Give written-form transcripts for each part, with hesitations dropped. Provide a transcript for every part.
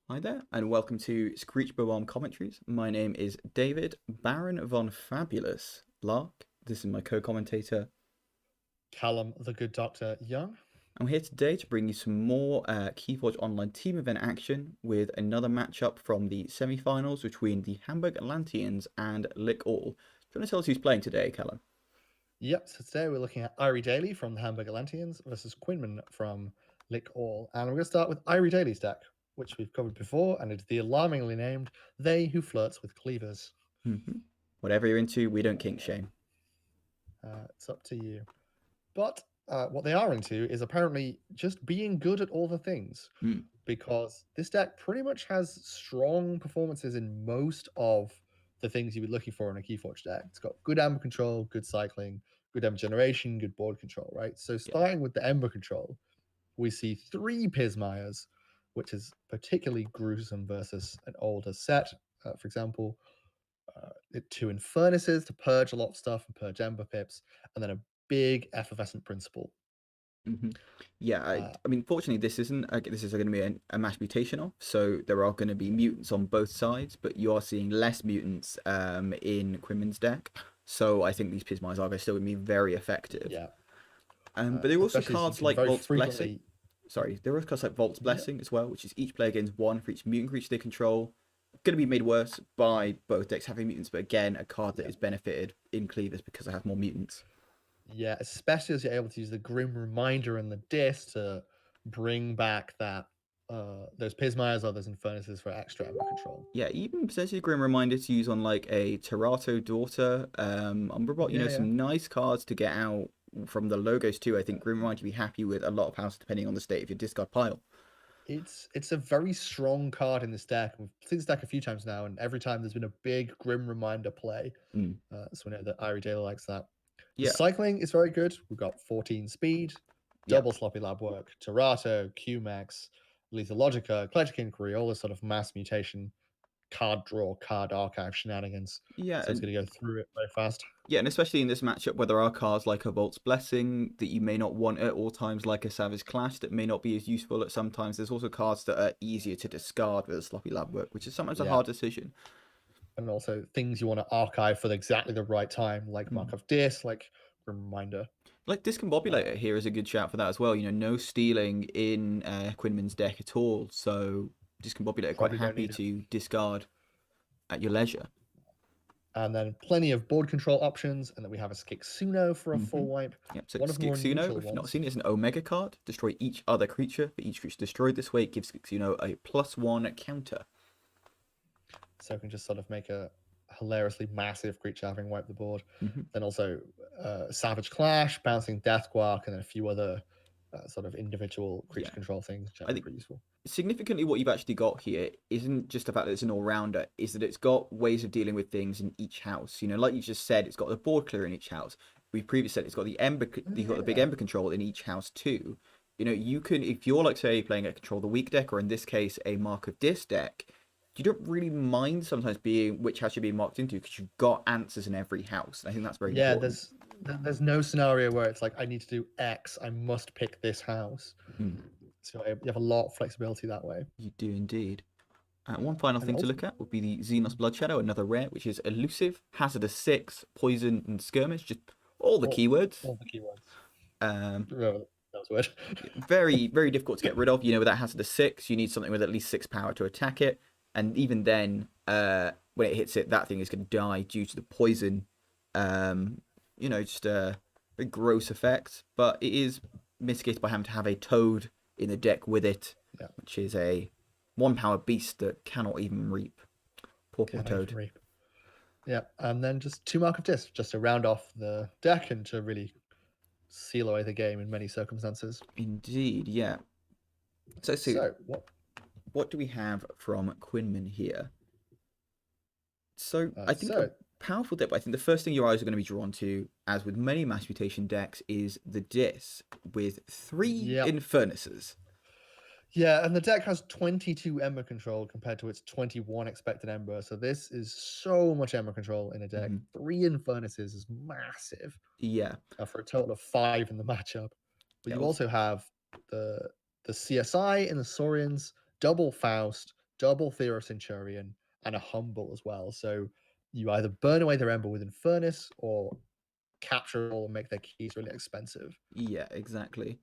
Hi there, and welcome to Screech Bob-Omb Commentaries. My name is David, Baron von Fabulous Lark. This is my co-commentator. Callum, the good Doctor Young. I'm here today to bring you some more Keyforge Online team event action with another matchup from the semi-finals between the Hamburg Atlanteans and Lick All. Do you want to tell us who's playing today, Callum? Yep, so today we're looking at IrieDaily from the Hamburg Atlanteans versus Kwinman from Lick All. And we're going to start with IrieDaily's deck, which we've covered before, and it's the alarmingly named They Who Flirts with Cleavers. Whatever you're into, we don't kink shame. It's up to you. But what they are into is apparently just being good at all the things, Mm. because this deck pretty much has strong performances in most of the things you would be looking for in a Keyforge deck. It's got good Ember control, good cycling, good Ember generation, good board control, right? So Yeah. starting with the Ember control, we see 3 Pismires, which is particularly gruesome versus an older set. For example, 2 Infernuses to purge a lot of stuff and purge Ember pips, and then a big Effervescent Principle. hmm Yeah, Uh, I mean, fortunately, this is going to be a mass mutational, so there are going to be mutants on both sides, but you are seeing less mutants in Kwinman's deck. So I think these Pismires are still going to be very effective. yeah, But there are also especially as you cards can like very Vault's Blessing. frequently. Sorry, there are cards like Vault's Yeah, Blessing as well, which is each player gains one for each mutant creature they control. Going to be made worse by both decks having mutants, but again, a card that yeah, is benefited in Cleavers because I have more mutants. yeah. Especially as you're able to use the Grim Reminder and the Disc to bring back that those Pismires or those Infernuses for extra Ember control. Yeah, even potentially a Grim Reminder to use on like a Terato Daughter. Umberbot, Yeah, yeah. some nice cards to get out from the logos too. I think Grim Reminder to be happy with a lot of houses depending on the state of your discard pile. It's a very strong card in this deck. We've seen this deck a few times now, and every time there's been a big Grim Reminder play. Mm. So we know that Irie Daily likes that. The Yeah, cycling is very good. We've got 14 speed, yeah. double sloppy lab work, Terato, QMax, Lethal Logica, Eclectic Inquiry, all this sort of mass mutation, card draw, card archive shenanigans. Yeah, So it's going to go through it very fast. and especially in this matchup where there are cards like a Volt's Blessing that you may not want at all times, like a Savage Clash that may not be as useful at some times. There's also cards that are easier to discard with a sloppy lab work, which is sometimes a Yeah. hard decision. And also things you want to archive for exactly the right time, like Mm. Mark of Dis, like Reminder. Like Uh, Discombobulator here is a good shout for that as well. No stealing in Quinman's deck at all, so Discombobulator quite Probably don't happy need it. to discard at your leisure. And then plenty of board control options, and then we have a Skixuno for a Mm-hmm. full wipe. Yep, so One of the more Skixuno, neutral if you've not ones. seen it, is an Omega card. Destroy each other creature. For each creature destroyed this way, it gives Skixuno a +1 counter. So it can just sort of make a hilariously massive creature having wiped the board. Mm-hmm. Then also Savage Clash, Bouncing Death Guark, and then a few other sort of individual creature Yeah, control things, which I are think pretty useful. significantly what you've actually got here isn't just the fact that it's an all-rounder, is that it's got ways of dealing with things in each house. Like you just said, it's got the board clear in each house. We previously said it's got the you've got the big Yeah. ember control in each house too. You can, if you're like say playing a control the weak deck, or in this case a mark of dis deck, you don't really mind sometimes being which house you're being marked into because you've got answers in every house. And I think that's very Yeah, important. there's no scenario where it's like I need to do X, I must pick this house. Mm, So you have a lot of flexibility that way. you do indeed. One final And thing to also look at would be the Xenos Blood Shadow, another rare, which is elusive, hazardous 6, poison, and skirmish. Just all the keywords. all the keywords. Um, Remember, that was weird. very, very difficult to get rid of. With that hazardous 6, you need something with at least 6 power to attack it. And even then, when it hits it, that thing is going to die due to the poison. Just a very gross effect. But it is mitigated by having to have a toad in the deck with it, Yeah, which is a 1 power beast that cannot even reap. Poor cannot even toad. reap. Yeah, and then just 2 Mark of Disc, just to round off the deck and to really seal away the game in many circumstances. Indeed, yeah. So, So what do we have from Kwinman here? So, I think a so powerful deck, but I think the first thing your eyes are going to be drawn to, as with many mass mutation decks, is the Dis with 3 yeah, Infernuses. yeah, and the deck has 22 Ember control compared to its 21 expected Ember. So this is so much Ember control in a deck. Mhm. 3 Infernuses is massive Yeah. for a total of 5 in the matchup. But Yeah, you also, also have the CSI in the Saurians, double Faust, double Theros Centurion, and a Humble as well. So you either burn away their Ember with Infernus or capture it all and make their keys really expensive. Yeah, exactly.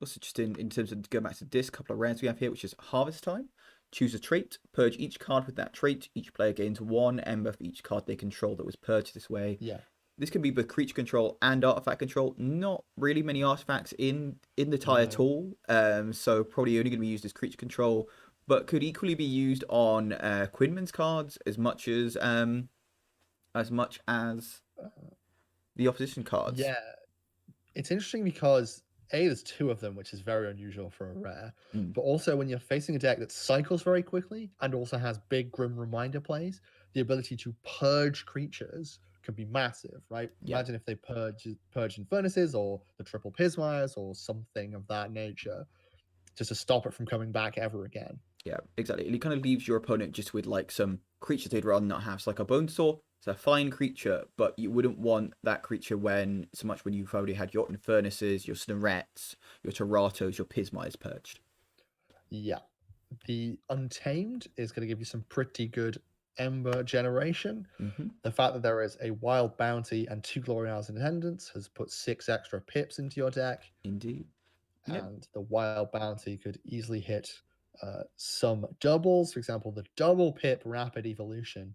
Also, just in terms of going back to this, couple of rares we have here, which is Harvest Time. Choose a trait, purge each card with that trait. Each player gains 1 ember for each card they control that was purged this way. Yeah. This can be both creature control and artifact control. Not really many artifacts in the tie at No. all, so probably only going to be used as creature control, but could equally be used on Kwinman's cards as much as the opposition cards. Yeah. It's interesting because there's two of them, which is very unusual for a rare. Mm. But also, when you're facing a deck that cycles very quickly and also has big Grim Reminder plays, the ability to purge creatures can be massive, right? Yeah. Imagine if they purge Infernus's or the triple Pismires or something of that nature, just to stop it from coming back ever again. Yeah, exactly. It kind of leaves your opponent just with like some creatures they'd rather not have. So like a Bonesaw, it's a fine creature, but you wouldn't want that creature when you've already had your Infernuses, your Snorettes, your Taratos, your Pismires purged. Yeah. The Untamed is going to give you some pretty good Ember generation. Mm-hmm. The fact that there is a Wild Bounty and 2 Glory Hours in attendance has put 6 extra pips into your deck. Indeed. Yep. And the Wild Bounty could easily hit some doubles. For example, the double pip Rapid Evolution,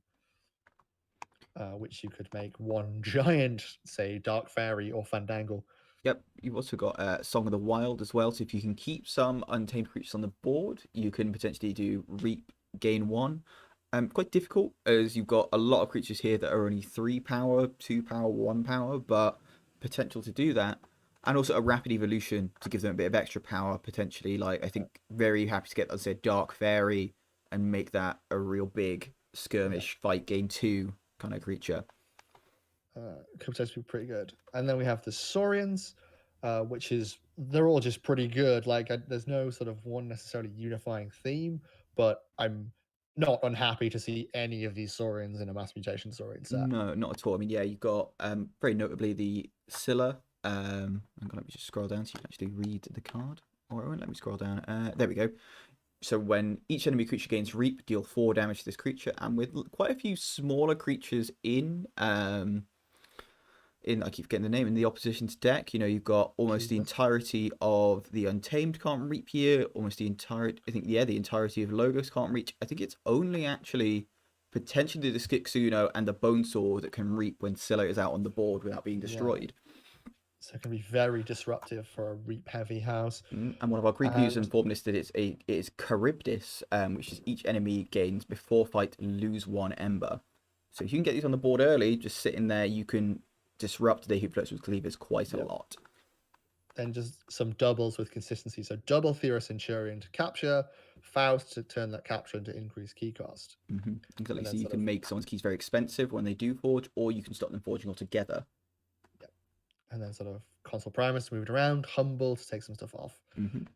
which you could make one giant, say, Dark Fairy or Fandangle. Yep, you've also got Song of the Wild as well. So if you can keep some untamed creatures on the board, you can potentially do Reap, gain 1. Quite difficult as you've got a lot of creatures here that are only 3 power, 2 power, 1 power, but potential to do that. And also a Rapid Evolution to give them a bit of extra power potentially. Like I think very happy to get, as I said, Dark Fairy and make that a real big skirmish fight, gain 2 kind of creature. Could potentially be pretty good. And then we have the Saurians, which is, they're all just pretty good. Like there's no sort of one necessarily unifying theme, but I'm not unhappy to see any of these Saurians in a Mass Mutation Saurian set. No, not at all. I mean, yeah, you've got very notably the Scylla. I'm gonna let me just scroll down so you can actually read the card. Or it won't let me scroll down. There we go. So when each enemy creature gains Reap, deal 4 damage to this creature, and with quite a few smaller creatures in I keep getting the name, in the opposition's deck, you've got almost the entirety of the Untamed can't Reap here, almost the entirety, the entirety of Logos can't reach. I think it's only actually potentially the Skixuno and the Bonesaw that can Reap when Scylla is out on the board without being destroyed. So it can be very disruptive for a Reap heavy house. And one of our Greek users informed us that it is Charybdis, which is each enemy gains before fight lose 1 ember. So if you can get these on the board early, just sitting there, you can disrupt They Who Flirts with Cleavers quite a lot. Then just some doubles with consistency. So double Theros Centurion to capture, Faust to turn that capture into increased key cost. Exactly. So you can make someone's keys very expensive when they do forge, or you can stop them forging altogether. And then sort of Consul Primus to move it around, Humble to take some stuff off.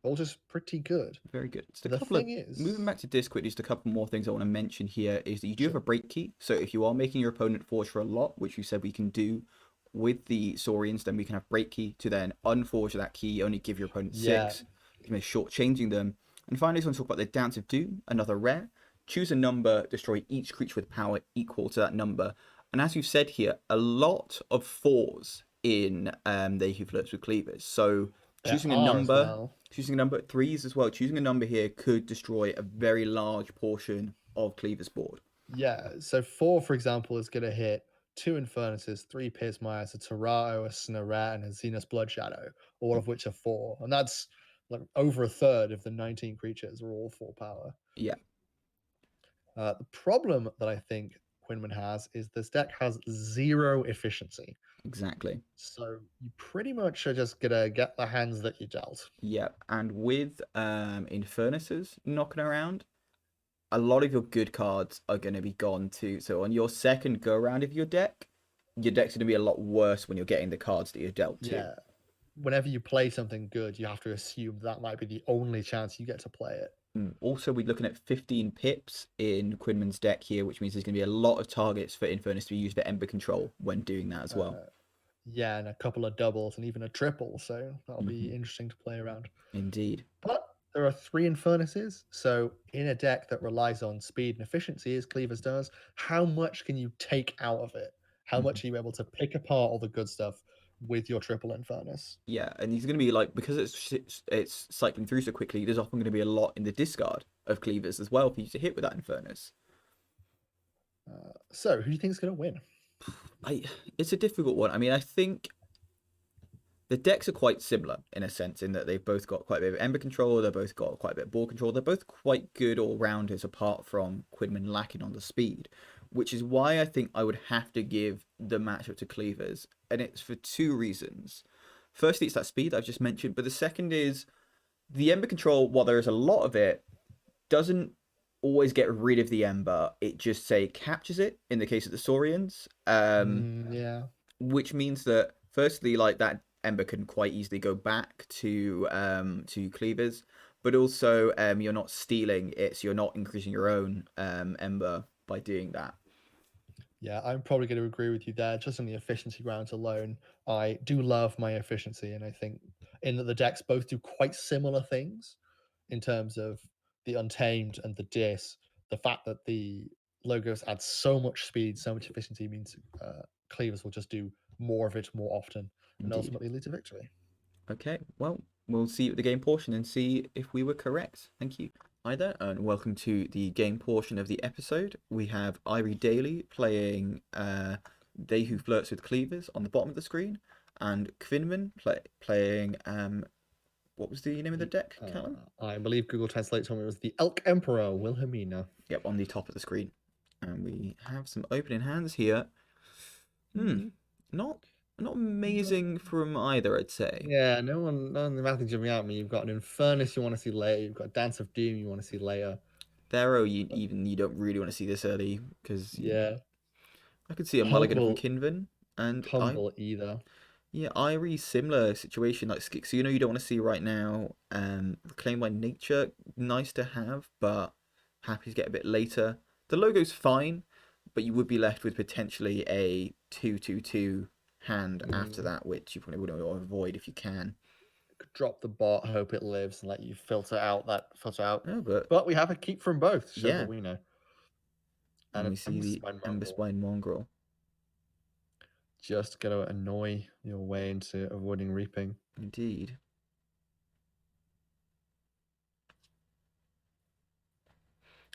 All just pretty good. Very good. So moving back to Discord, just a couple more things I want to mention here is that you do have a break key. So if you are making your opponent forge for a lot, which you said we can do with the Saurians, then we can have break key to then unforge that key, only give your opponent 6, shortchanging them. And finally, I want to talk about the Dance of Doom, another rare. Choose a number, destroy each creature with power equal to that number. And as you've said here, a lot of 4s in They Who Flirts with Cleavers. So choosing a number, 3s as well, choosing a number here could destroy a very large portion of Cleaver's board. Yeah, so 4, for example, is going to hit 2 Infernuses, 3 Pismires, a Tarato, a Snorette, and a Zenus Bloodshadow, all of which are 4. And that's like over a third of the 19 creatures are all 4 power. Yeah. The problem that I think Kwinman has is this deck has 0 efficiency. Exactly. So you pretty much are just going to get the hands that you dealt. Yeah, and with Infernuses knocking around, a lot of your good cards are going to be gone too. So on your second go around of your deck's going to be a lot worse when you're getting the cards that you're dealt to. Yeah. Whenever you play something good, you have to assume that might be the only chance you get to play it. Also, we're looking at 15 pips in Kwinman's deck here, which means there's going to be a lot of targets for Infernus to be used for Ember control when doing that as well. Yeah, and a couple of doubles and even a triple, so that'll be interesting to play around. Indeed. But there are 3 Infernuses, so in a deck that relies on speed and efficiency as Cleavers does, how much can you take out of it? How Mhm. much are you able to pick apart all the good stuff with your triple Infernus? Yeah, and he's going to be like, because it's cycling through so quickly, there's often going to be a lot in the discard of cleavers as well for you to hit with that Infernus. So who do you think is going to win? I It's a difficult one. I mean, I think the decks are quite similar in a sense, in that they've both got quite a bit of Ember control, they've both got quite a bit of ball control, they're both quite good all rounders apart from Kwinman lacking on the speed, which is why I think I would have to give the matchup to Cleavers, and it's for two reasons. Firstly, it's that speed I've just mentioned, but the second is the Ember control, while there is a lot of it, doesn't always get rid of the Ember. It just, say, captures it in the case of the Saurians. Yeah. Which means that firstly, like, that Ember can quite easily go back to Cleavers, but also you're not stealing it, so you're not increasing your own Ember by doing that. Yeah, I'm probably going to agree with you there. Just on the efficiency grounds alone, I do love my efficiency, and I think in that the decks both do quite similar things in terms of the Untamed and the Dis. The fact that the logos add so much speed, so much efficiency means cleavers will just do more of it more often, and Indeed. ultimately lead to victory. Okay, well, we'll see you at the game portion and see if we were correct. Thank you. Hi there, and welcome to the game portion of the episode. We have IrieDaily playing They Who Flirts with Cleavers on the bottom of the screen, and Kwinman playing what was the name of the deck, Callum? I believe Google Translate told me it was the Elk Emperor Wilhelmina. Yep, on the top of the screen. And we have some opening hands here. Mm, Not not no- amazing from either, I'd say. Yeah, none of the math jumping out at me. You've got an Infernus you want to see later. You've got Dance of Doom you want to see later. Thero, you don't really want to see this early because Yeah, I could see a mulligan from humble, Kinvan, and humble either. Irie, similar situation like Skixuno, you don't want to see right now. Reclaim by Nature, nice to have, but happy to get a bit later. The logo's fine, but you would be left with potentially a 2/2/2 hand after Mm. that, which you probably would want to avoid if you can. Could drop the bot, hope it lives, and let you filter out. No, but But we have a keep from both. Shows yeah, what we know. And and we an see Ember the Spine Ember Mongrel. Spine Mongrel. Just gonna annoy your way into avoiding reaping. Indeed.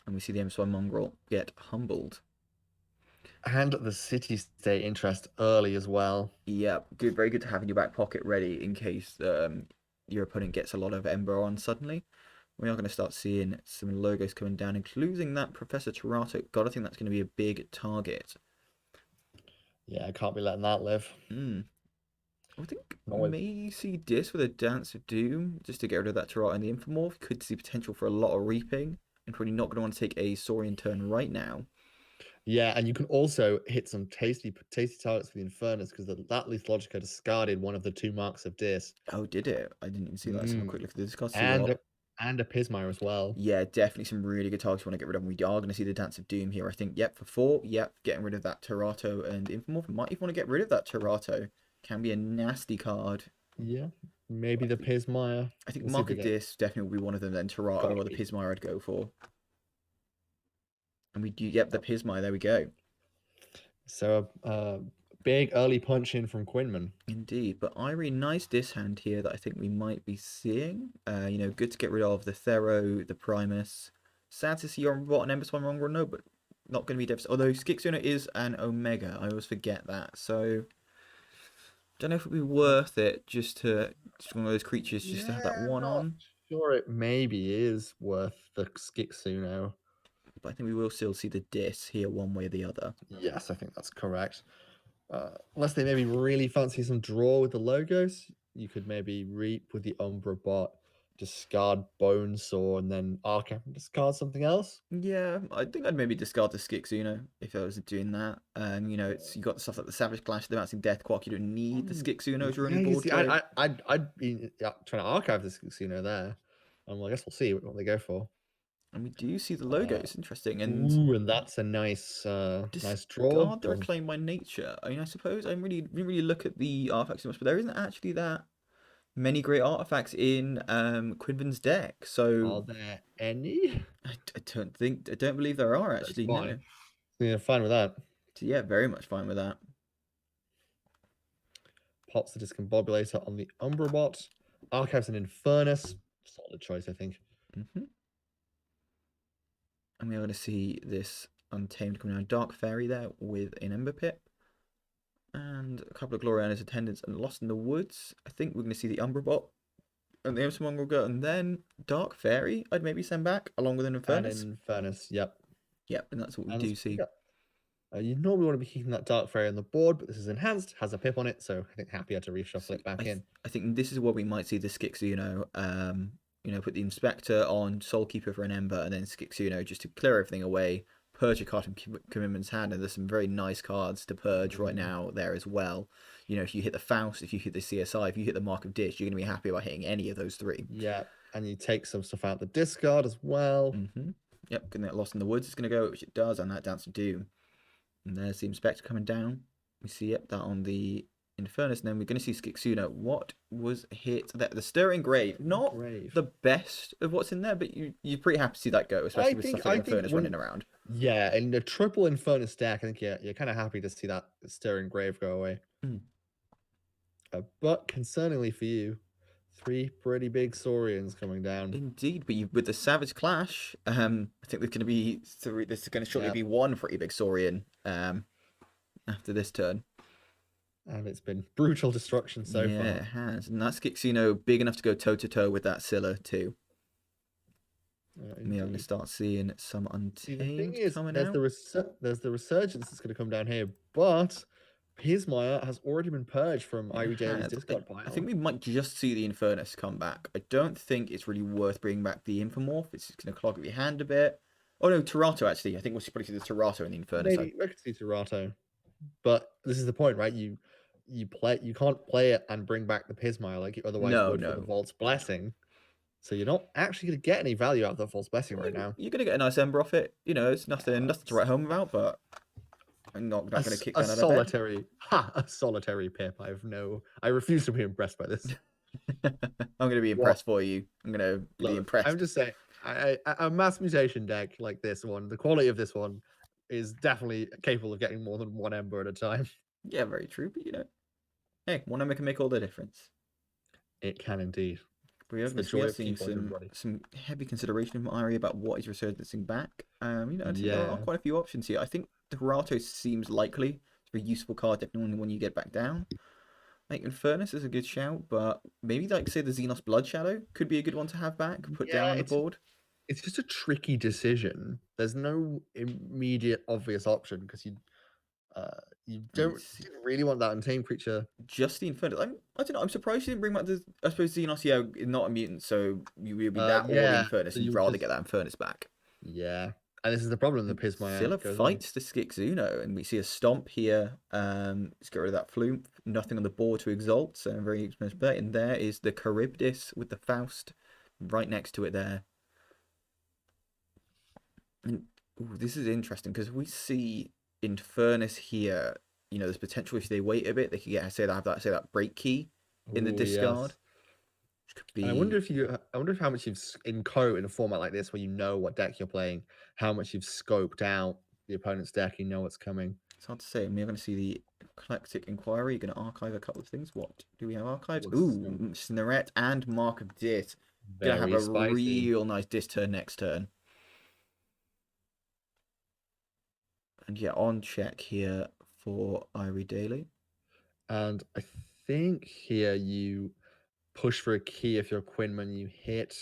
And we see the Ember Spine Mongrel get humbled. And the city state interest early as well. Yeah, good, very good to have in your back pocket ready in case your opponent gets a lot of Ember on suddenly. We are going to start seeing some logos coming down, including that Professor Tarato. God, I think that's going to be a big target. Yeah, I can't be letting that live. I think Not we with may see Dis with a Dance of Doom just to get rid of that Tarato and the Infomorph. Could see potential for a lot of reaping, and probably not going to want to take a Saurian turn right now. Yeah, and you can also hit some tasty targets for the Infernus because that Logica discarded one of the 2 marks of Dis. Oh, did it? I didn't even see that. Let's have a quick look at the discard, see And what. a Pismire as well. Yeah, definitely some really good targets we want to get rid of. We are going to see the Dance of Doom here, I think. Yep, for 4. Yep, getting rid of that Tarato and Infomorph. Might even want to get rid of that Tarato. Can be a nasty card. Yeah, maybe the Pismire. I think We'll see if Mark they of get Dis definitely will be one of them. Then Tarato gotta or the be. Pismire I'd go for. And we do, yep, the Pismire. There we go. So big early punch in from Kwinman. Indeed, but Irie, nice dishand here that I think we might be seeing. Good to get rid of the Thero, the Primus. Sad to see your bot and Ember Swan wrong or no, but not going to be devastating. Although Skixuna is an Omega, I always forget that. So don't know if it'd be worth it just one of those creatures just to have that Yeah, one not on. sure it maybe is worth the Skixuno. But I think we will still see the dis here one way or the other. Yes, I think that's correct. Unless they maybe really fancy some draw with the logos, you could maybe reap with the Umbra bot, discard Bonesaw, and then Archive and discard something else. Yeah, I think I'd maybe discard the Skixuna if I was doing that. You got stuff like the Savage Clash, the Bouncing Death Quack. You don't need the Skixuna as your Yeah, only you board see, trade. I'd be trying to archive this Skixuno there. Well, I guess we'll see what they go for. And we do see the Uh, logos, interesting. And and that's a nice draw. discard the Reclaim by Nature. I mean, I suppose I didn't really look at the artifacts too much, but there isn't actually that many great artifacts in Kwinman's deck. Are So there any? I don't believe there are That's actually. fine. No. Yeah, fine with that. So yeah, very much fine with that. Pops the Discombobulator on the Umbrabot. Archives and Infernus. Solid choice, I think. Mm-hmm. And we're going to see this Untamed coming down. Dark Fairy there with an Ember Pip. And a couple of Gloriana's Attendants and Lost in the Woods. I think we're going to see the Umbrabot and the Amsomong will go. And then Dark Fairy I'd maybe send back along with an Infernus. And Infernus, yep. Yep, and that's what we And do see. you normally want to be keeping that Dark Fairy on the board, but this is enhanced, has a pip on it, so I think happier to reshuffle it back in. I think this is where we might see the Skixuno, put the Inspector on Soulkeeper for an Ember, and then Skixuno just to clear everything away, purge a card from Commitment's hand, and there's some very nice cards to purge right now there as well. You know, if you hit the Faust, if you hit the CSI, if you hit the Mark of Dish, you're going to be happy about hitting any of those three. Yeah, and you take some stuff out the discard as well. Mm-hmm. Yep, getting that Lost in the Woods is going to go, which it does, and that Dance of Doom. And there's the Inspector coming down. We see, yep, that on the Infernus, and then we're going to see Skixuno. What was hit there? The Stirring Grave. Not the best of what's in there, but you're pretty happy to see that go, especially with stuff like Infernus running around. Yeah, in the triple Infernus deck, I think you're kind of happy to see that Stirring Grave go away. But concerningly for you, 3 pretty big Saurians coming down. Indeed, but with the Savage Clash, I think there's going to be 3. There's going to shortly be 1 pretty big Saurian after this turn. And it's been brutal destruction so far. Yeah, it has. And that's Skixuno big enough to go toe-to-toe with that Scylla too. We're going to start seeing some Untamed coming out. There's the Resurgence that's going to come down here, but Pismire has already been purged from IrieDaily's discard pile. I think we might just see the Infernus come back. I don't think it's really worth bringing back the Infomorph. It's just going to clog up your hand a bit. Oh no, Terato actually. I think we'll probably see the Terato in the Infernus. Maybe we could see Terato. But this is the point, right? You can't play it and bring back the Pismire like you otherwise would for the Vault's Blessing. So you're not actually going to get any value out of the Vault's Blessing right now. You're going to get a nice Ember off it. You know, it's nothing to write home about, but I'm not going to kick that out of bed. A solitary pip. I refuse to be impressed by this. I'm going to be impressed for you. I'm going to be impressed. I'm just saying, a mass mutation deck like this one, the quality of this one is definitely capable of getting more than 1 Ember at a time. Yeah, very true. But, hey, 1 Ember can make all the difference. It can indeed. We are seeing some heavy consideration from Irie about what is resurgencing back. I think there are quite a few options here. I think the Terato seems likely. It's a very useful card, definitely when you get back down. I think Infernus is a good shout, but maybe say the Xenos Blood Shadow could be a good one to have back, put down on the board. It's just a tricky decision. There's no immediate obvious option because you didn't really want that Untamed creature. Just the Infernus. I don't know. I'm surprised you didn't bring back the. I suppose Xenos, is not a mutant, so you would be that or the Infernus, and you'd rather get that Infernus back. Yeah, and this is the problem. The Pismire Scylla fights the Skixuno, and we see a Stomp here. Let's get rid of that Flume. Nothing on the board to exalt, so I'm very expensive play. And there is the Charybdis with the Faust right next to it there. And this is interesting because we see Infernus here. There's potential if they wait a bit, they could get that break key in the discard. Which could be. And I wonder how much you've in KOTE in a format like this where you know what deck you're playing, how much you've scoped out the opponent's deck, you know what's coming. It's hard to say. We're going to see the Eclectic Inquiry. You're going to archive a couple of things. What do we have archived? Ooh, Snarette and Mark of Dit. Going to have a real nice disc turn next turn. And yeah, on check here for IrieDaily. And I think here you push for a key if you're Kwinman. You hit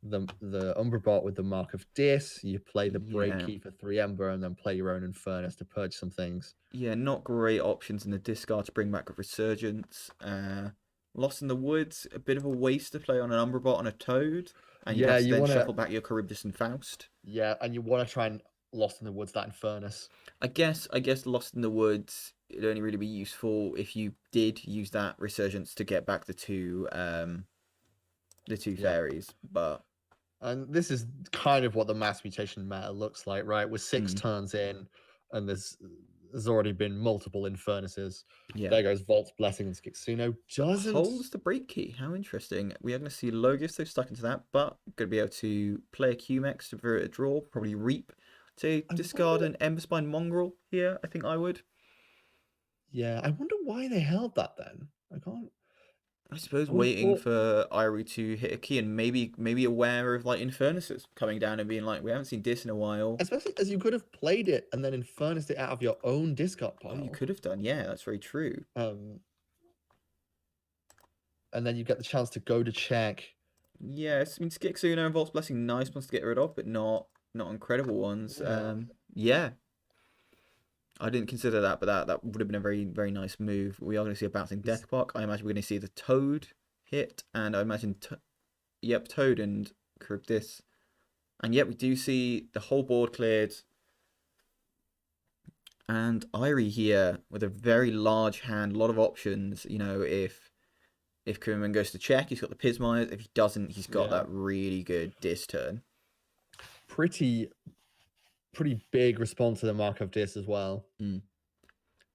the Umbrabot with the Mark of Dis. You play the break key for 3 Ember and then play your own Infernus to purge some things. Yeah, not great options in the discard to bring back a Resurgence. Lost in the Woods, a bit of a waste to play on an Umbrabot and a Toad. And you have to then shuffle back your Charybdis and Faust. Yeah, and you want to try and Lost in the Woods that Infernus. I guess Lost in the Woods, it'd only really be useful if you did use that Resurgence to get back the two fairies. And this is kind of what the mass mutation meta looks like, right? With 6 turns in, and there's there's already been multiple Infernuses. Yeah. There goes Vault's Blessing, and Skixuno doesn't. Holds the break key. How interesting. We are going to see Logos, though, stuck into that, but going to be able to play a QMX to avert a draw, probably Reap to I discard wonder, an Emberspine Mongrel here. I think I would. yeah, I wonder why they held that then. I can't. I suppose I would have waiting thought, for Irie to hit a key and maybe aware of like Infernuses coming down and being like, we haven't seen this in a while. especially as you could have played it and then Infernused it out of your own discard Oh, you pile. could have done. Yeah, that's very true. And then you get the chance to go to check. Yes, I mean Skixuno and Volt's Blessing, nice ones to get rid of, but not incredible ones. Yeah. Yeah. I didn't consider that, but that would have been a very, very nice move. We are going to see a bouncing Death Park. I imagine we're going to see the Toad hit, and I imagine, yep, Toad and Charybdis. And yet we do see the whole board cleared. And Irie here with a very large hand, a lot of options. You know, if Kwinman goes to check, he's got the Pismires. If he doesn't, he's got that really good Dis turn. Pretty big response to the Mark of Dis as well. Mm.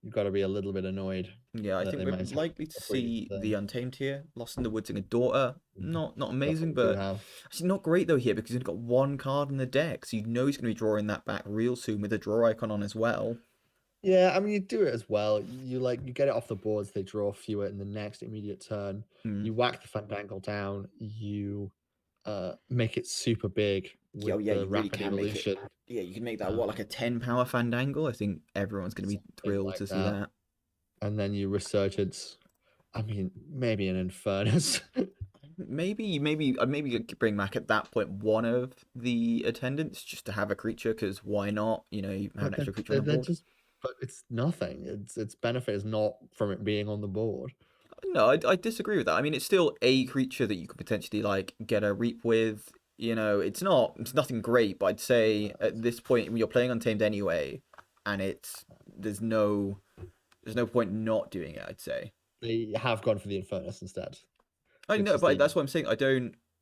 You've got to be a little bit annoyed. Yeah, I think we're likely to see the Untamed here. Lost in the Woods and a Daughter. Not amazing, but actually not great though here because he's got one card in the deck, so you know he's going to be drawing that back real soon with a draw icon on as well. Yeah, I mean you do it as well. You get it off the boards. They draw fewer in the next immediate turn. You whack the Fandangle down. You make it super big with the Rapid Evolution. Yeah, you can make that like a 10 power Fandangle. I think everyone's going to be thrilled to see that. And then you Resurgence. I mean, maybe an Infernus. maybe bring back at that point one of the attendants just to have a creature, because why not? You know, you have an extra creature on the board. But it's nothing. Its benefit is not from it being on the board. No, I disagree with that. I mean, it's still a creature that you could potentially like get a Reap with. You know, it's nothing great, but I'd say at this point when you're playing Untamed anyway, and there's no point not doing it. I'd say they have gone for the Infernus instead. I know, but that's what I'm saying.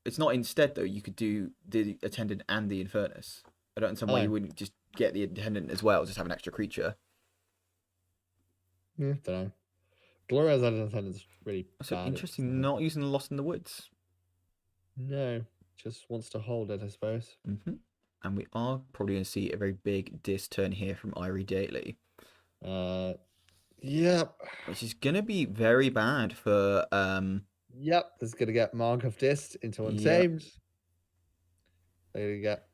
It's not instead though. You could do the Attendant and the Infernus. I don't understand why you wouldn't just get the Attendant as well. Just have an extra creature. Yeah, don't know. Gloria's Attendant is really bad. Interesting. Not using the Lost in the Woods. No, just wants to hold it, I suppose. And we are probably going to see a very big Dis turn here from IrieDaily. Yep. Which is going to be very bad for... Yep, this is going to get Mark of Dis into Untamed. Yep. They're going to get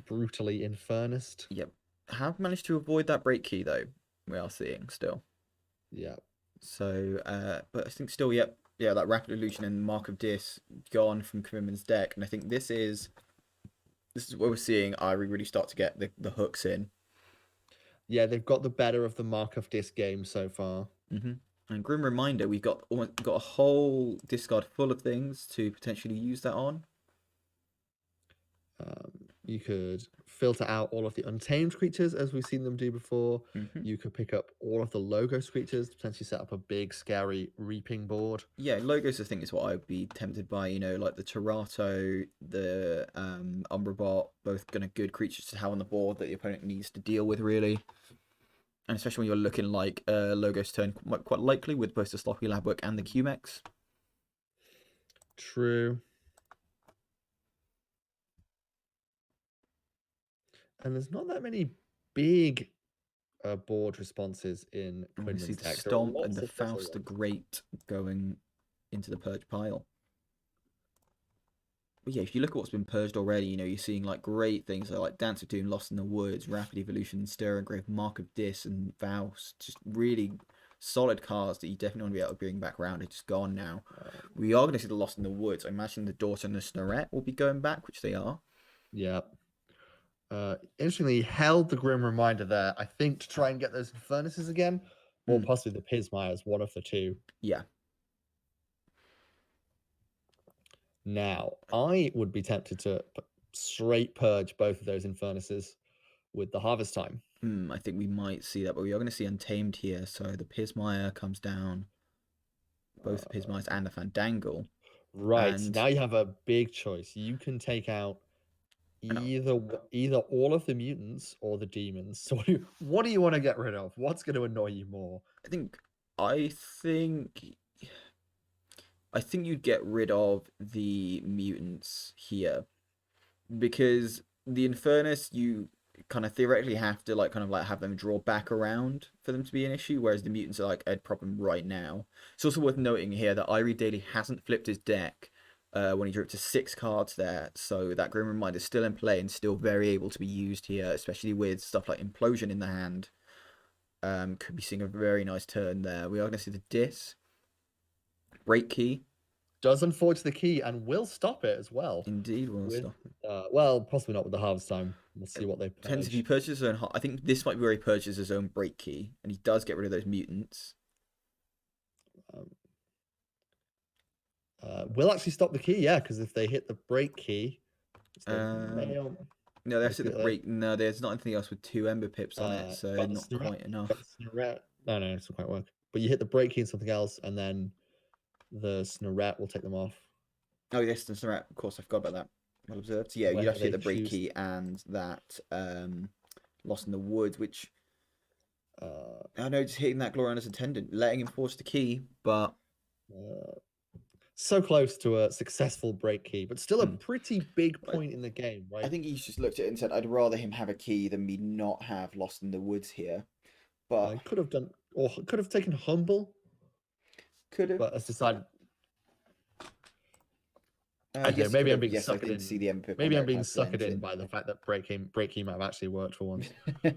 brutally Infernused. Yep. Have managed to avoid that break key, though. We are seeing still. Yeah. So, but I think still, yeah, that Rapid Illusion and Mark of Dis gone from Kwinman's deck. And I think this is where we're seeing Irie really start to get the hooks in. Yeah, they've got the better of the Mark of Dis game so far. And grim reminder, we've got a whole discard full of things to potentially use that on. You could filter out all of the Untamed creatures as we've seen them do before. You could pick up all of the Logos creatures to potentially set up a big, scary Reaping board. Yeah, Logos, I think, is what I would be tempted by. You know, like the Terato, the Umbrabot, both kind of good creatures to have on the board that the opponent needs to deal with, really. And especially when you're looking like Logos turn quite likely with both the Sloppy Lab Work and the QMX. True. And there's not that many big board responses in Kwinman's see the deck. Stomp and the Faust the Great going into the purge pile. But yeah, if you look at what's been purged already, you know, you're seeing like great things like Dance of Doom, Lost in the Woods, Rapid Evolution, Stir and Grave, Mark of Dis, and Faust. Just really solid cards that you definitely want to be able to bring back around. It's just gone now. We are going to see the Lost in the Woods. I imagine the Daughter and the Snorette will be going back, which they are. Yeah. Interestingly, he held the Grim Reminder there, I think, to try and get those Infernuses again, or possibly the Pismires, one of the two. Yeah. Now, I would be tempted to straight purge both of those Infernuses with the Harvest Time. I think we might see that, but we are going to see Untamed here. So the Pismire comes down, both the Pismires and the Fandangle. Right. Now you have a big choice. You can take out And either all of the mutants or the demons. So what do you want to get rid of? What's going to annoy you more? I think I think I think you'd get rid of the mutants here because the Infernus you kind of theoretically have to like have them draw back around for them to be an issue, whereas the mutants are like a problem right now. It's also worth noting here that IrieDaily hasn't flipped his deck when he drew up to 6 cards there, so that Grim Reminder is still in play and still very able to be used here, especially with stuff like Implosion in the hand. Could be seeing a very nice turn there. We are going to see the Dis, Break Key. Doesn't forge the key and will stop it as well. Indeed, will With stop. well, possibly not with the harvest time. We'll see It what they Tends if he purge. purchases his own. I think this might be where he purchases his own Break Key, and he does get rid of those mutants. Um, will actually stop the key, yeah, because if they hit the break key, they may or No, that's at the break. No, there's not anything else with 2 Ember Pips on it, so but not quite enough. No, no, it's not quite work. But you hit the break key and something else, and then the Snarette will take them off. Oh, yes, the Snarette. Of course, I forgot about that. Well observed. So, yeah, you'd have to hit the break key and that Lost in the Woods, which I know just hitting that Gloriana's Attendant, letting him force the key, but so close to a successful break key, but still a pretty big point in the game, right? I think he's just looked at it and said, "I'd rather him have a key than me not have Lost in the Woods here." But I could have done, or could have taken Humble. Could have, but has decided. yes, maybe I'm being yes, suckered I did in. see the MP. Maybe I'm being suckered in by the fact that break key might have actually worked for once. I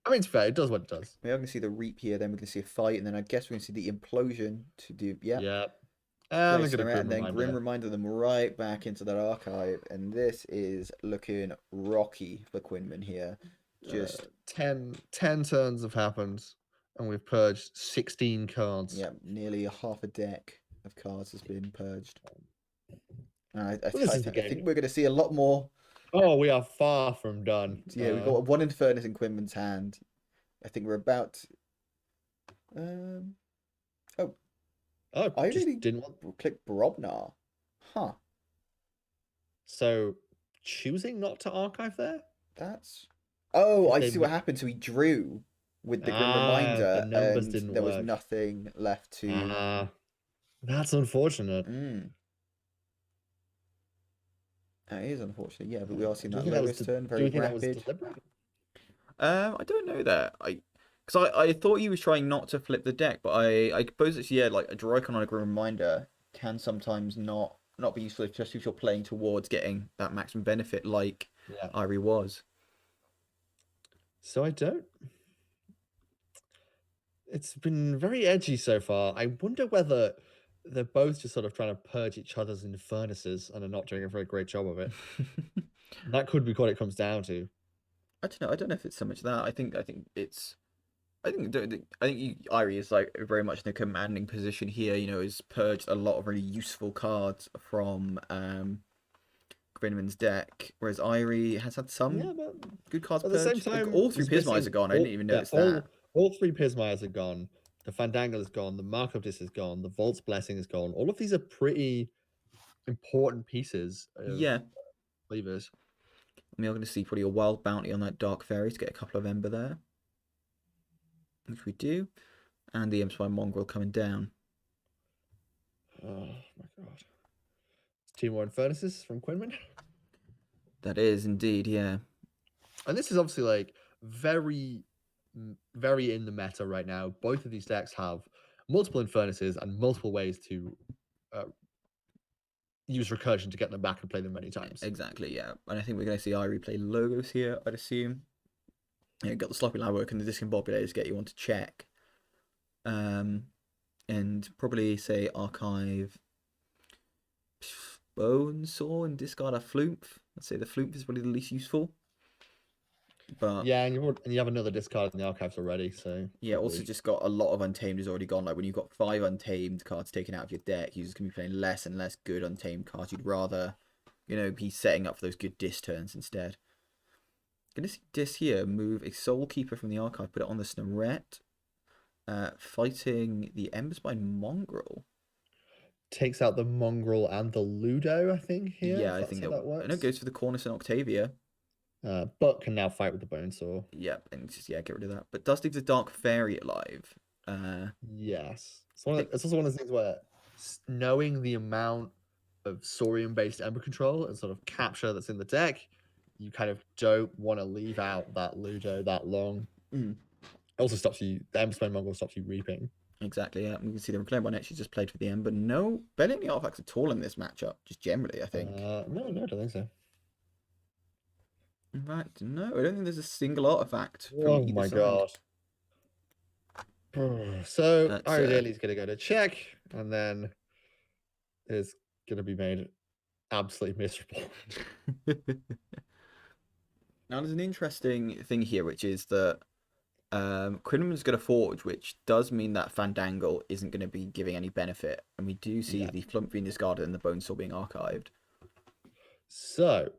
mean, it's fair. It does what it does. Maybe I'm gonna see the Reap here. Then we're gonna see a fight, and then I guess we're gonna see the Implosion to do. Yeah. And they're gonna and then Grim Reminder them right back into that archive, and this is looking rocky for Kwinman here. Just 10 turns have happened, and we've purged 16 cards. Yeah, nearly a half a deck of cards has been purged. I think we're going to see a lot more. Oh, we are far from done. Yeah, we've got one Infernus in Kwinman's hand. I think we're about. I really didn't want click Brobnar. Huh. So choosing not to archive there? That's. Oh, I see what happened. So he drew with the Grim Reminder, the numbers and didn't there work. was nothing left to. That's unfortunate. That is unfortunate, yeah, but we are seeing that lowest turn very rapid. I don't know that. Because I thought he was trying not to flip the deck, but I suppose it's, yeah, like a draw icon on a Grim Reminder can sometimes not be useful, especially if you're playing towards getting that maximum benefit like Irie was. So I don't. It's been very edgy so far. I wonder whether they're both just sort of trying to purge each other's infernuses and are not doing a very great job of it. That could be what it comes down to. I don't know. I don't know if it's so much that. I think it's. I think Irie is like very much in a commanding position here. You know, has purged a lot of really useful cards from Kwinman's deck, whereas Irie has had some good cards at purged. the same time, all 3 Pismires are gone. I didn't even notice that. All 3 Pismires are gone. The Fandangle is gone. The Mark of Dis is gone. The Vault's Blessing is gone. All of these are pretty important pieces of levers. We are going to see probably a Wild Bounty on that Dark Fairy to get a couple of Ember there. Which we do. And the Empire Mongrel coming down. Oh my god. 2 more Infernuses from Kwinman. That is indeed, yeah. And this is obviously like very in the meta right now. Both of these decks have multiple Infernuses and multiple ways to use recursion to get them back and play them many times. Exactly, yeah. And I think we're going to see Irie play Logos here, I'd assume. Yeah, got the Sloppy Line work and the Discombobulator to get you on to check. And probably say archive Bonesaw and discard a Flumph. I'd say the Flumph is probably the least useful. But yeah, and you have another discard in the archives already, so yeah, also just got a lot of Untamed is already gone. Like when you've got 5 Untamed cards taken out of your deck, you're just gonna be playing less and less good Untamed cards. You'd rather, you know, be setting up for those good Dis turns instead. Gonna see Dis here move a Soul Keeper from the archive, put it on the Snarette, fighting the Emberspine Mongrel. takes out the Mongrel and the Ludo, I think, here, Yeah, if I that's think how that and it works. goes for the Cornus and Octavia. But can now fight with the Bonesaw. Yep, and just get rid of that. But does leave the Dark Fairy alive. Yes. I think It's also one of those things where knowing the amount of Saurian-based Ember control and sort of capture that's in the deck, you kind of don't want to leave out that Ludo that long. mm, It also stops you, the Ember Spine Mongol stops you reaping. exactly. Yeah, we can see the Reclaim by Next. She just played for the Ember. No, barely any artifacts at all in this matchup. Just generally, I think. No, I don't think so. In fact, no, I don't think there's a single artifact from Oh either my side. god. So That's IrieDaily is going to go to check, and then is going to be made absolutely miserable. Now there's an interesting thing here, which is that Kwinman's going to forge, which does mean that Fandangle isn't going to be giving any benefit, and we do see Yeah. the Flump being discarded and the Bonesaw being archived. So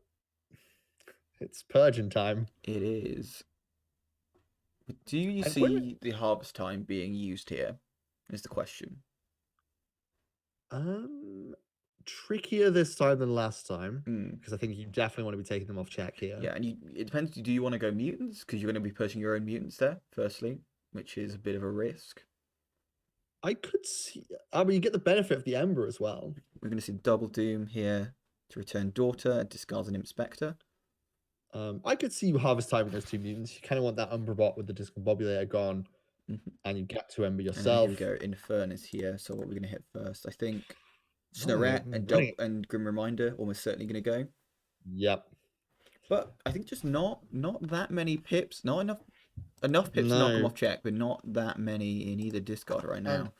it's purging time. It is. Do you And see the Harvest Time being used here? Is the question. Trickier this time than last time, Mm. because I think you definitely want to be taking them off check here. Yeah, and it depends. Do you want to go mutants? Because you're going to be pushing your own mutants there, firstly, which is a bit of a risk. I could see. I mean, you get the benefit of the Ember as well. We're going to see Double Doom here to return Daughter, discards an Inspector. I could see you harvest time with those two mutants. You kind of want that Umberbot with the Discombobulator gone, and you get to Ember And yourself. here we go, Infernus here. So what are we going to hit first? I think Oh, Snoret running. and Grim Reminder almost certainly going to go. Yep. But I think just not that many pips. Not enough pips to knock them No. off check, but not that many in either discard right now. And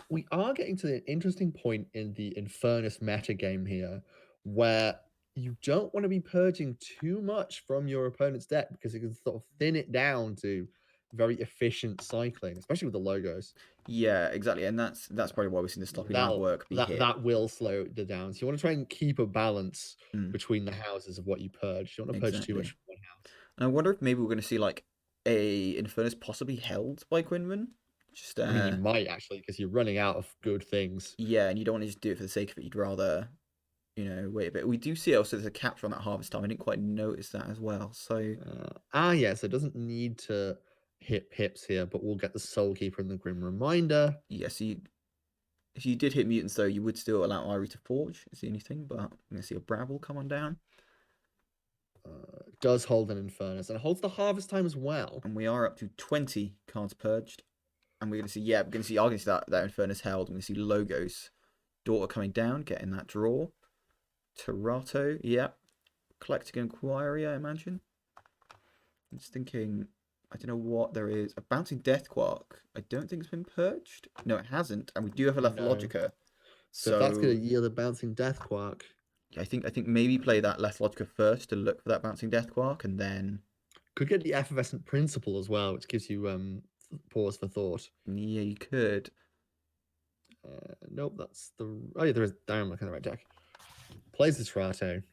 we are getting to an interesting point in the Infernus meta game here, where you don't want to be purging too much from your opponent's deck because it can sort of thin it down to very efficient cycling, especially with the logos. Yeah, exactly, and that's probably why we're seeing the sloppy lab work be hit. That will slow it down. So you want to try and keep a balance Mm. between the houses of what you purge. You don't want to purge too much from one house. And I wonder if maybe we're going to see like a Infernus possibly held by Kwinman. Just I mean, you might actually, because you're running out of good things. Yeah, and you don't want to just do it for the sake of it. You'd rather, wait a bit. We do see also there's a capture on that Harvest Time. I didn't quite notice that as well. So yeah, so it doesn't need to hit pips here, but we'll get the Soul Keeper and the Grim Reminder. Yeah, so if you did hit mutants though, you would still allow Irie to forge. Is the only thing, but I'm gonna see a Brabble come on down. Does hold an Infernus and holds the Harvest Time as well. And we are up to 20 cards purged. And we're gonna see, we're gonna see that Infernus held. We're gonna see Logos, Daughter coming down, getting that draw. Terato, yep. Collecting Inquiry, I imagine. I'm just thinking, I don't know what there is. A Bouncing Death Quark. I don't think it's been purged. No, it hasn't. And we do have a Lethalogica. So that's going to yield a Bouncing Death Quark. I think maybe play that Lethalogica first to look for that Bouncing Death Quark, and then could get the Effervescent Principle as well, which gives you pause for thought. Yeah, you could. Nope, that's the. Oh yeah, there is. I'm looking at the right deck. Plays the Terato.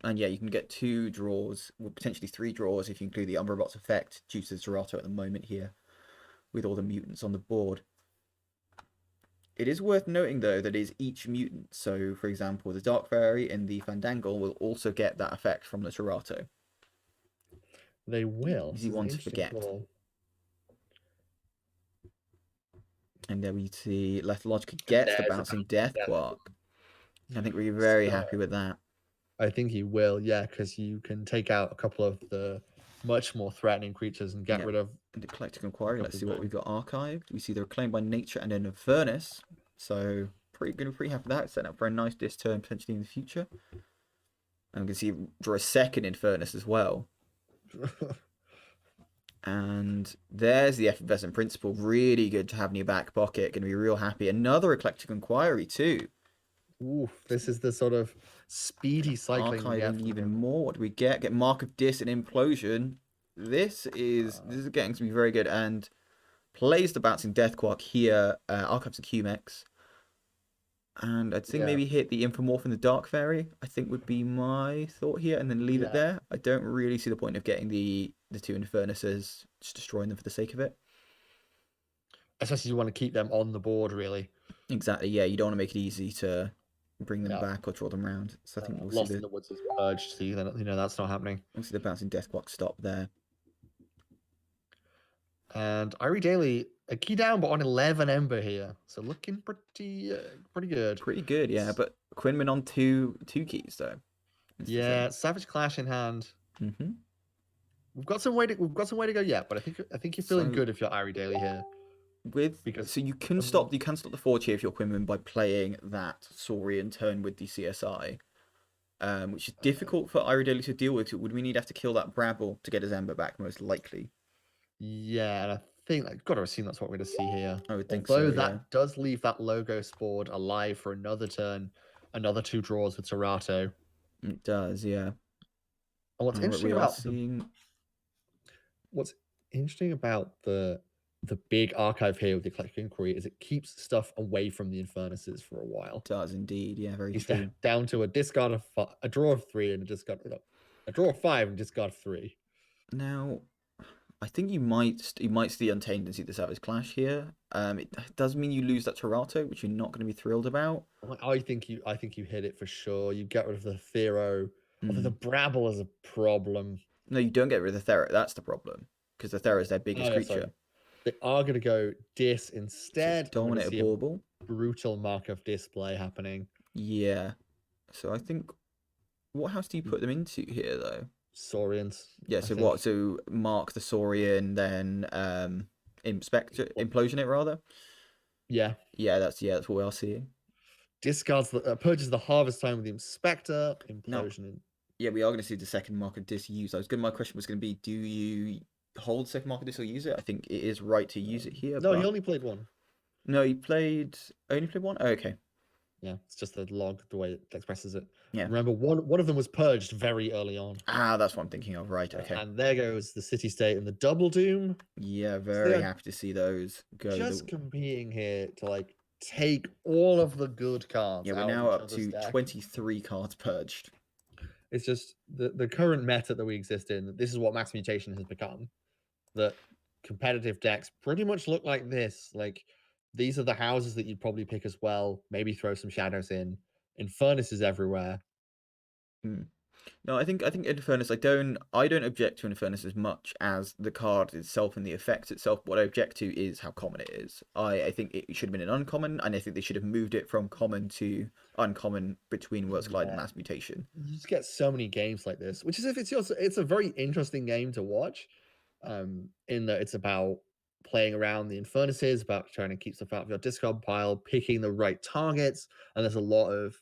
And yeah, you can get 2 draws, well, potentially 3 draws if you include the Umberbot's effect due to the Terato at the moment here, with all the mutants on the board. It is worth noting though that it is each mutant. So for example, the Dark Fairy and the Fandangle will also get that effect from the Terato. They will. Easy one to forget. Call. And there we see Lethalogica gets the Bouncing Death Quark. I think we're very happy with that. I think he will, yeah, because you can take out a couple of the much more threatening creatures and get rid of. And the Collective Inquiry. Let's see what we've got archived. We see the Reclaimed by Nature and an Infernus. So pretty happy with that. Setting up for a nice disc turn potentially in the future. And we can see draw a second Infernus as well. And there's the Effervescent Principle. Really good to have in your back pocket. Going to be real happy. Another Eclectic Inquiry too. Ooh, this is the sort of speedy cycling. Archiving even more. What do we get? Get Mark of Dis and Implosion. This is getting to be very good. And plays the Bouncing Death Quark here. Archives the Cumex. And I'd think maybe hit the Infomorph and the Dark Fairy, I think would be my thought here, and then leave it there. I don't really see the point of getting the 2 Infernuses, just destroying them for the sake of it. especially you want to keep them on the board, really. Exactly. Yeah, you don't want to make it easy to bring them Yeah. back or draw them round. So I think we'll see Lost in the Woods is purged, so that's not happening. the bouncing death block stop there. And IrieDaily, a key down, but on 11 Ember here, so looking pretty good. Pretty good, yeah. But Kwinman on two keys though. Yeah, Savage Clash in hand. Mm-hmm. We've got some way to go yet, but I think you're feeling good if you're IrieDaily here. So you can stop the forge here if you're Kwinman by playing that Saurian turn with the CSI. Which is difficult for IrieDaily to deal with. Would we need to have to kill that Brabble to get his Ember back, most likely? Yeah, and I think I've got to assume that's what we're going to see here. I would think Although so, that does leave that Logos board alive for another turn, another 2 draws with Serato. It does, yeah. And what's interesting about the big archive here with the Eclectic Inquiry is it keeps stuff away from the Infernuses for a while. It does indeed, yeah, very true. Down to a discard of a draw of 3 and a draw of 5 and discard 3. Now, I think you might see Untamed and see the Savage Clash here. It does mean you lose that Terato, which you're not going to be thrilled about. I think you hit it for sure. You get rid of the Thero. Although the Brabble is a problem. No, you don't get rid of the Thero. That's the problem. Because the Thero is their biggest creature. Sorry. They are going to go Dis instead. So dominate a bauble. Brutal mark of display happening. Yeah. So I think, what house do you put them into here, though? Saurians. Yeah, so what? So mark the Saurian, then implosion it, rather? Yeah. Yeah, that's what we are seeing. Discards purges the Harvest Time with the Inspector. Implosion. Yeah, we are going to see the second mark of Dis used. My question was going to be, do you hold second mark of Dis or use it? I think it is right to use it here. No, he only played one. No, he only played one? Oh, okay. Yeah, it's just the log, the way it expresses it. Yeah. Remember, one of them was purged very early on. Ah, that's what I'm thinking of. Right, okay. And there goes the City State and the Double Doom. Yeah, very happy to see those go. Just competing here to take all of the good cards. Yeah, we're now up to 23 cards purged. It's just the current meta that we exist in. This is what Max Mutation has become. That competitive decks pretty much look like this. These are the houses that you'd probably pick as well. Maybe throw some shadows in. Infernus everywhere. No, I think Infernus. I don't object to Infernus as much as the card itself and the effect itself. What I object to is how common it is. I think it should have been an uncommon, and I think they should have moved it from common to uncommon between Worlds Collide and Mass Mutation. You just get so many games like this, which is it's a very interesting game to watch. In that it's about playing around the Infernuses, about trying to keep stuff out of your discard pile, picking the right targets, and there's a lot of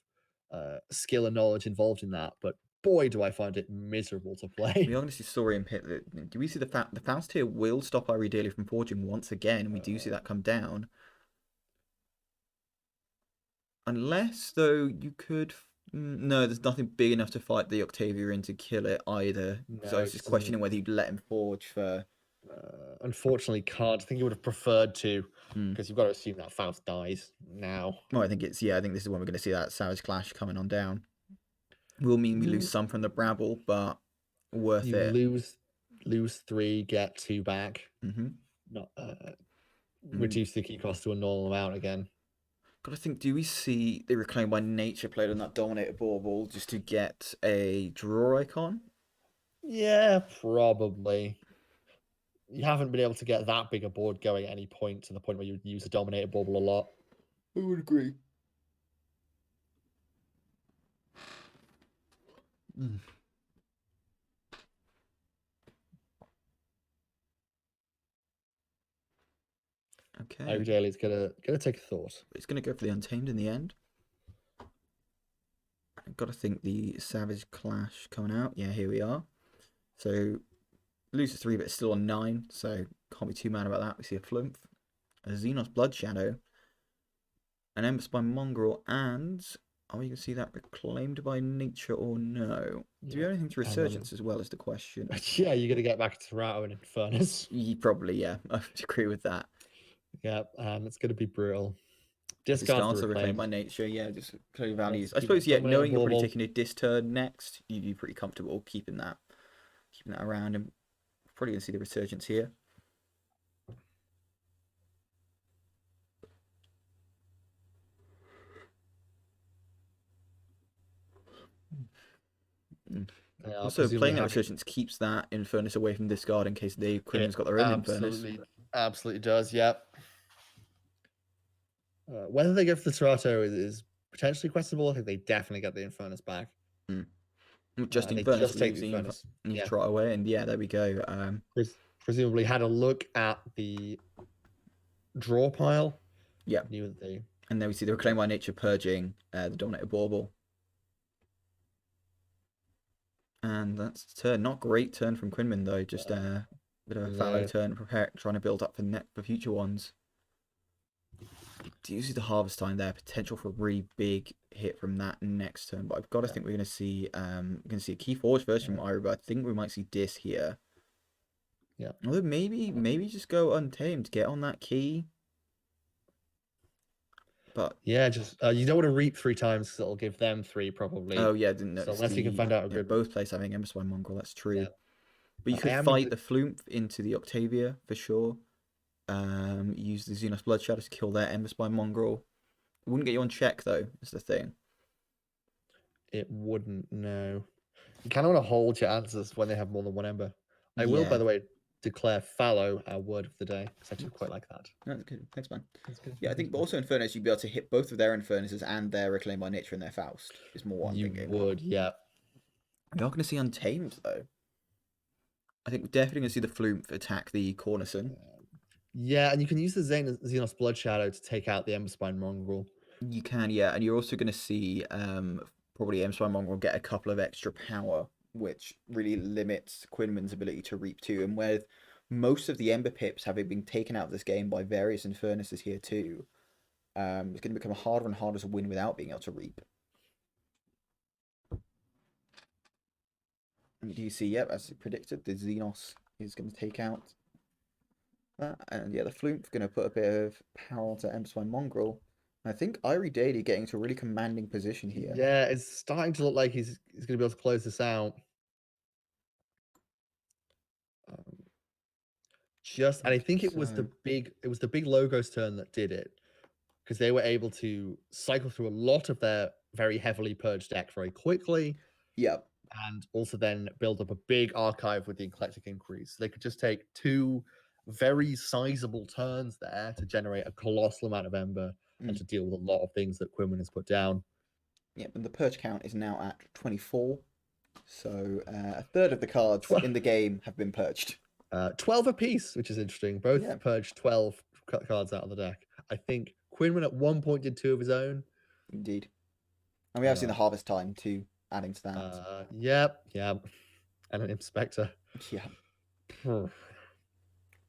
skill and knowledge involved in that. But boy, do I find it miserable to play. We are going to see Saurian Pit. Do we see the Faust here will stop IrieDaily from forging once again? We do see that come down. Unless, though, you could... No, there's nothing big enough to fight the Octavia in to kill it either. No, so I was just questioning whether you'd let him forge for... Unfortunately, can't. I think you would have preferred to, because you've got to assume that Faust dies now. Well, I think this is when we're going to see that Savage Clash coming on down. Will mean we lose some from the Brabble, but worth it. Lose 3, get 2 back. Not reduce the key cost to a normal amount again. Gotta think, do we see the Reclaimed by Nature played on that Dominator bauble just to get a draw icon? Yeah, probably. You haven't been able to get that big a board going at any point to the point where you would use the Dominator bauble a lot. I would agree. Okay. IrieDaily is gonna take a thought. It's gonna go for the Untamed in the end. I've got to think the Savage Clash coming out. Yeah, here we are. So loses 3, but it's still on 9. So can't be too mad about that. We see a Flumph, a Xenos Blood Shadow, an Ember Spine Mongrel, and are we going to see that Reclaimed by Nature or no? Do we have anything to Resurgence as well is the question. Yeah, you're going to get back to Terato and Infernus. Probably, yeah. I would agree with that. Yeah, it's going to be brutal. Discards are Reclaimed by Nature, yeah, just clear values. I suppose, yeah, knowing you're probably taking a Dis turn next, you'd be pretty comfortable keeping that around, and probably going to see the Resurgence here. They are Also, presumably playing that having. Resurgence keeps that Infernus away from discard in case Quinman's got their own Infernus. Absolutely does. Yep. Whether they go for the Terato is potentially questionable. I think they definitely get the Infernus back. Just They Infernus just take leaves the the Infernus. Yeah. trot away, and yeah, there we go. Presumably had a look at the draw pile. Yeah. Knew that they. And then we see the Reclaim by Nature purging the Dominator Bauble. And that's the turn. Not great turn from Kwinman, though. Just a bit of a fallow turn, trying to build up for future ones. Do you see the Harvest Time there? Potential for a really big hit from that next turn. But I've got to think we're going to see a Key Forge version from Irie, but I think we might see Dis here. Yeah. Although maybe just go Untamed, get on that key. But yeah, just you don't want to reap 3 times because it'll give them 3 probably. Oh yeah, I didn't notice. So unless you can find out a good. Both places having Emberspine Mongrel, that's true. Yeah. But you could fight the Flumph into the Octavia for sure. Use the Xenos Blood Shadow to kill their Emberspine Mongrel. It wouldn't get you on check though, is the thing. It wouldn't, no. You kind of want to hold your answers when they have more than 1 Ember. I will, by the way, declare fallow our word of the day because I do quite like that. That's good. Thanks, man. That's good. Yeah, I think, but also Infernus, you'd be able to hit both of their Infernuses and their Reclaim by Nature and their Faust. Is more what I'm thinking. You would, yeah. We are going to see Untamed though. I think we're definitely going to see the Flumph attack the Cornison. Yeah, and you can use the Xenos Blood Shadow to take out the Emberspine Mongrel. You can, yeah, and you're also going to see probably Emberspine Mongrel get a couple of extra power, which really limits Kwinman's ability to reap too. And with most of the Ember Pips having been taken out of this game by various Infernuses here too, it's going to become harder and harder to win without being able to reap. And you see, yep, as predicted, the Xenos is going to take out that. And yeah, the Flumph going to put a bit of power onto Emberspine Mongrel. I think IrieDaily getting to a really commanding position here. Yeah, it's starting to look like he's going to be able to close this out. And I think it was the big Logos turn that did it, because they were able to cycle through a lot of their very heavily purged deck very quickly. Yep. And also then build up a big archive with the Eclectic Inquiries. So they could just take 2 very sizable turns there to generate a colossal amount of Ember and to deal with a lot of things that Kwinman has put down. Yep, and the purge count is now at 24. So a third of the cards in the game have been purged. 12 apiece, which is interesting. Both purged 12 cards out of the deck. I think Kwinman at one point did 2 of his own. Indeed. And we have seen the Harvest Time too, adding to that. Yep. And an Inspector. Yeah.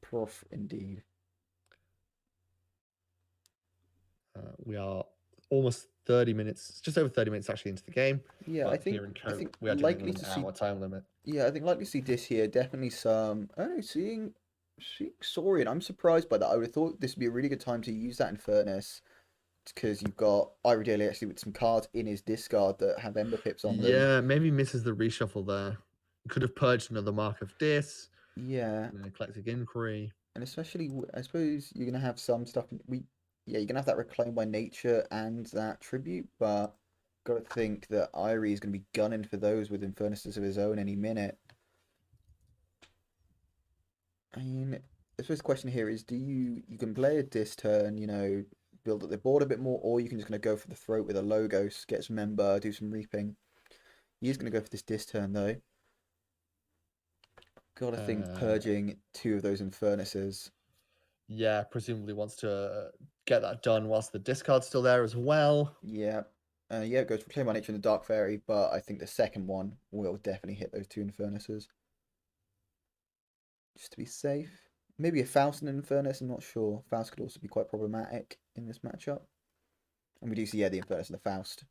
Prof, indeed. We are almost 30 minutes, just over 30 minutes actually into the game. Yeah, I think we are likely to see time limit. Yeah, I think likely to see this here. Definitely some. I don't know, seeing Saurian. I'm surprised by that. I would have thought this would be a really good time to use that Infernus, because you've got IrieDaily actually with some cards in his discard that have Ember Pips on them. Yeah, maybe misses the reshuffle there. Could have purged another Mark of Dis. Yeah. An Eclectic Inquiry. And especially, I suppose you're gonna have some stuff. You're gonna have that Reclaim by Nature and that Tribute, but got to think that Irie is gonna be gunning for those with Infernuses of his own any minute. I mean, I suppose the question here is, you can play a Dis turn, build up the board a bit more, or you can just gonna go for the throat with a Logos, get some Ember, do some reaping. He's gonna go for this Dis turn though. Gotta think purging 2 of those Infernuses. Yeah, presumably wants to get that done whilst the discard's still there as well. Yeah. It goes for Reclaim by Nature and the Dark Fairy, but I think the second one will definitely hit those 2 Infernuses. Just to be safe. Maybe a Faust and Infernus, I'm not sure. Faust could also be quite problematic in this matchup. And we do see, the Infernus and the Faust.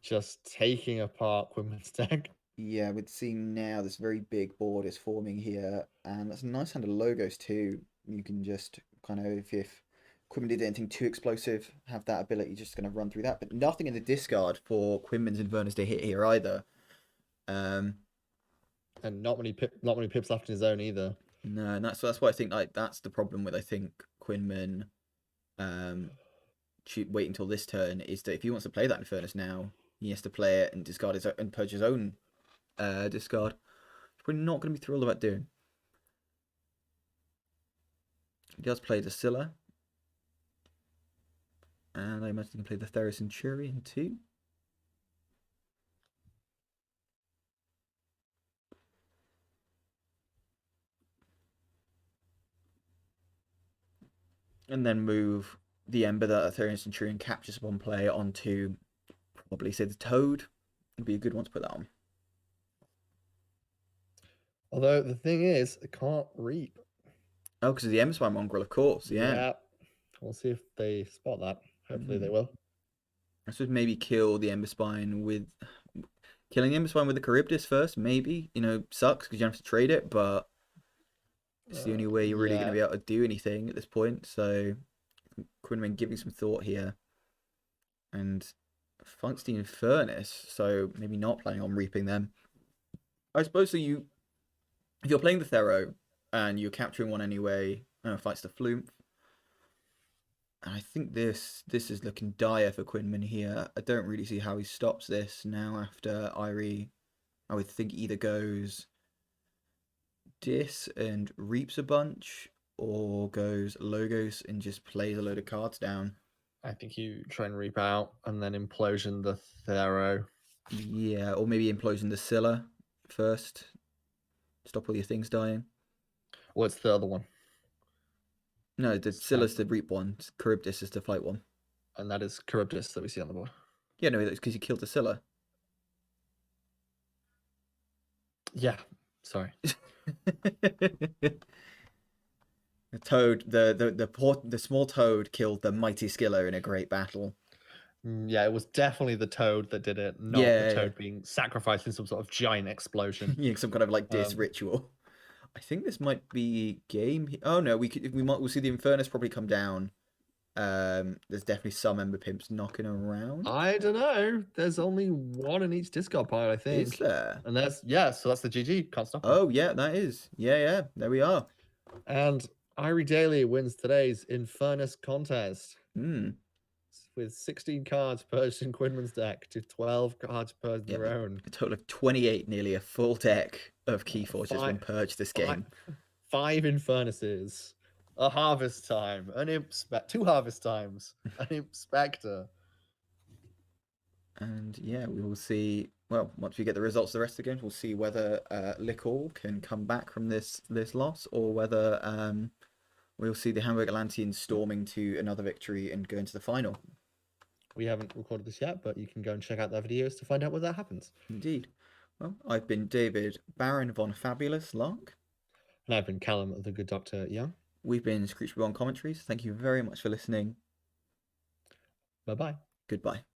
Just taking apart Kwinman's deck. Yeah, we'd see now this very big board is forming here. And that's a nice hand of Logos too. You can just kind of, if Kwinman did anything too explosive, have that ability just going to run through that. But nothing in the discard for Kwinman's Infernus to hit here either. And not many pips left in his own either. No, and that's why I think that's the problem with Kwinman wait until this turn, is that if he wants to play that Infernus now, he has to play it and discard his and purge his own discard. We're not going to be thrilled about doing. He does play the Scylla. And I imagine he can play the Theros Centurion too. And then move the Ember that a Theros Centurion captures upon play onto probably, say, the Toad. It'd be a good one to put that on. Although the thing is, it can't reap. Oh, because of the Emberspine Mongrel, of course. Yeah. We'll see if they spot that. Hopefully they will. I suppose maybe kill the Emberspine with... Killing the Emberspine with the Charybdis first, maybe. Sucks because you don't have to trade it, but it's the only way you're really going to be able to do anything at this point. So, Kwinman giving some thought here. And Funkstein Furnace, so maybe not planning on reaping them. I suppose if you're playing the Thero and you're capturing one anyway, fights the Flumph. And I think this is looking dire for Kwinman here. I don't really see how he stops this now after Irie. I would think either goes Dis and reaps a bunch, or goes Logos and just plays a load of cards down. I think you try and reap out and then implosion the Thero. Yeah, or maybe implosion the Scylla first. Stop all your things dying. What's the other one? No, the Scylla's the reap one. Charybdis is the fight one. And that is Charybdis that we see on the board. Yeah, no, that's because you killed the Scylla. Yeah, sorry. The toad, the small toad killed the mighty Scylla in a great battle. Yeah, it was definitely the toad that did it, not the toad being sacrificed in some sort of giant explosion. Yeah, some kind of like Dis ritual. I think this might be game. Oh no, we'll see the Infernus probably come down. There's definitely some Ember Pimps knocking around. I don't know. There's only one in each discard pile, I think. Is there? And so that's the GG. Can't stop. Oh yeah, that is. Yeah. There we are. And IrieDaily wins today's Infernus contest. With 16 cards purged in Kwinman's deck to 12 cards purged in their own. A total of 28, nearly a full deck of Keyforges when purged this game. 5 Infernuses, a Harvest Time, two Harvest Times, an Imp Spectre. And yeah, we will see. Well, once we get the results of the rest of the games, we'll see whether Lickall can come back from this loss, or whether we'll see the Hamburg Atlanteans storming to another victory and go into the final. We haven't recorded this yet, but you can go and check out their videos to find out where that happens. Indeed. Well, I've been David Baron von Fabulous Lark. And I've been Callum of the Good Dr. Young. We've been Screech Beyond Commentaries. Thank you very much for listening. Bye-bye. Goodbye.